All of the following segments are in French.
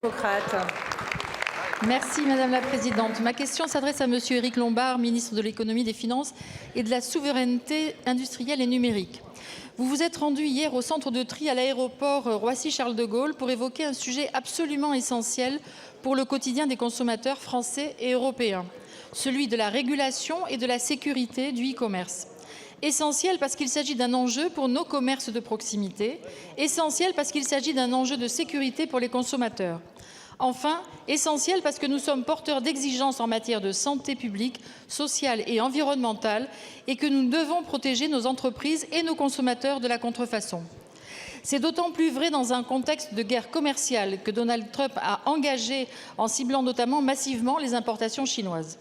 Démocrate. Merci Madame la Présidente. Ma question s'adresse à Monsieur Éric Lombard, ministre de l'Économie, des Finances et de la Souveraineté industrielle et numérique. Vous vous êtes rendu hier au centre de tri à l'aéroport Roissy-Charles de Gaulle pour évoquer un sujet absolument essentiel pour le quotidien des consommateurs français et européens, celui de la régulation et de la sécurité du e-commerce. Essentiel parce qu'il s'agit d'un enjeu pour nos commerces de proximité, essentiel parce qu'il s'agit d'un enjeu de sécurité pour les consommateurs. Enfin, essentiel parce que nous sommes porteurs d'exigences en matière de santé publique, sociale et environnementale et que nous devons protéger nos entreprises et nos consommateurs de la contrefaçon. C'est d'autant plus vrai dans un contexte de guerre commerciale que Donald Trump a engagé en ciblant notamment massivement les importations chinoises.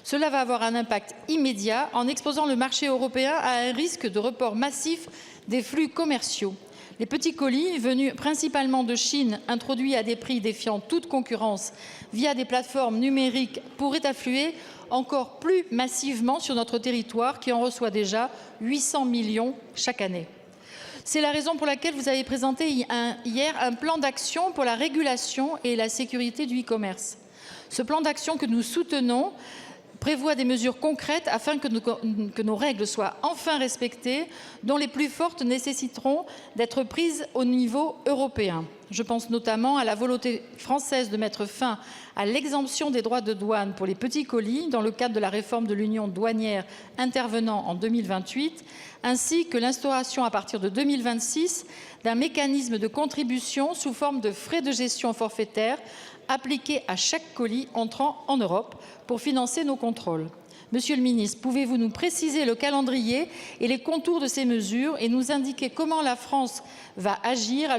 Cela va avoir un impact immédiat en exposant le marché européen à un risque de report massif des flux commerciaux. Les petits colis, venus principalement de Chine, introduits à des prix défiant toute concurrence via des plateformes numériques, pourraient affluer encore plus massivement sur notre territoire qui en reçoit déjà 800 millions chaque année. C'est la raison pour laquelle vous avez présenté hier un plan d'action pour la régulation et la sécurité du e-commerce. Ce plan d'action que nous soutenons prévoit des mesures concrètes afin que nos règles soient enfin respectées, dont les plus fortes nécessiteront d'être prises au niveau européen. Je pense notamment à la volonté française de mettre fin à l'exemption des droits de douane pour les petits colis dans le cadre de la réforme de l'union douanière intervenant en 2028, ainsi que l'instauration à partir de 2026 d'un mécanisme de contribution sous forme de frais de gestion forfaitaire appliqués à chaque colis entrant en Europe pour financer nos contrôles. Monsieur le ministre, pouvez-vous nous préciser le calendrier et les contours de ces mesures et nous indiquer comment la France va agir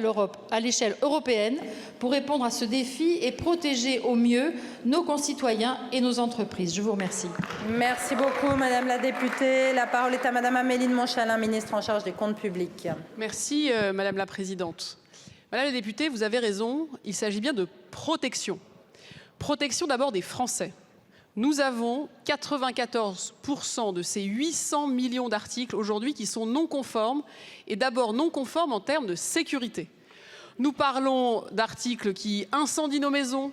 à l'échelle européenne pour répondre à ce défi et protéger au mieux nos concitoyens et nos entreprises? Je vous remercie. Merci beaucoup, Madame la députée. La parole est à Madame Amélie de Montchalin, ministre en charge des comptes publics. Merci, Madame la Présidente. Madame la députée, vous avez raison, il s'agit bien de protection. Protection d'abord des Français. Nous avons 94% de ces 800 millions d'articles aujourd'hui qui sont non conformes et d'abord non conformes en termes de sécurité. Nous parlons d'articles qui incendient nos maisons,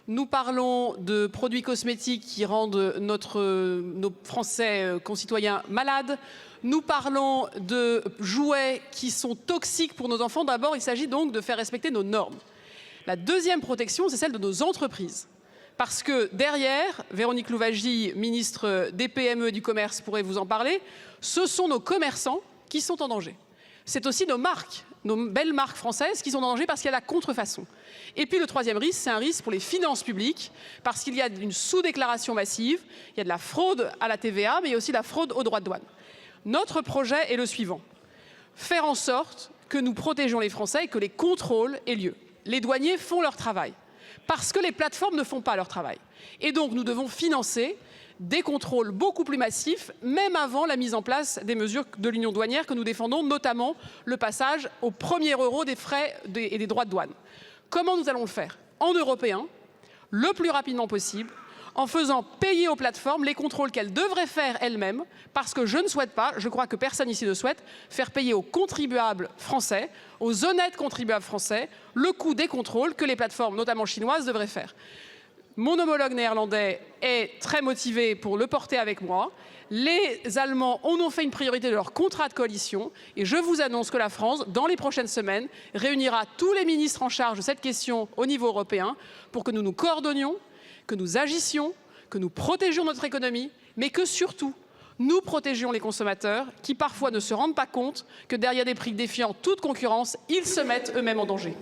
nous parlons de produits cosmétiques qui rendent nos Français concitoyens malades, nous parlons de jouets qui sont toxiques pour nos enfants. D'abord, il s'agit donc de faire respecter nos normes. La deuxième protection, c'est celle de nos entreprises. Parce que derrière, Véronique Louwagie, ministre des PME et du commerce, pourrait vous en parler, ce sont nos commerçants qui sont en danger. C'est aussi nos marques, nos belles marques françaises qui sont en danger parce qu'il y a la contrefaçon. Et puis le troisième risque, c'est un risque pour les finances publiques parce qu'il y a une sous-déclaration massive, il y a de la fraude à la TVA, mais il y a aussi de la fraude aux droits de douane. Notre projet est le suivant. Faire en sorte que nous protégeons les Français et que les contrôles aient lieu. Les douaniers font leur travail parce que les plateformes ne font pas leur travail. Et donc nous devons financer des contrôles beaucoup plus massifs, même avant la mise en place des mesures de l'union douanière que nous défendons, notamment le passage au premier euro des frais et des droits de douane. Comment nous allons le faire? En européen, le plus rapidement possible, en faisant payer aux plateformes les contrôles qu'elles devraient faire elles-mêmes, parce que je ne souhaite pas, je crois que personne ici ne souhaite, faire payer aux contribuables français, aux honnêtes contribuables français, le coût des contrôles que les plateformes, notamment chinoises, devraient faire. Mon homologue néerlandais est très motivé pour le porter avec moi. Les Allemands en ont fait une priorité de leur contrat de coalition et je vous annonce que la France, dans les prochaines semaines, réunira tous les ministres en charge de cette question au niveau européen pour que nous nous coordonnions, que nous agissions, que nous protégions notre économie, mais que surtout, nous protégions les consommateurs qui parfois ne se rendent pas compte que derrière des prix défiant toute concurrence, ils se mettent eux-mêmes en danger.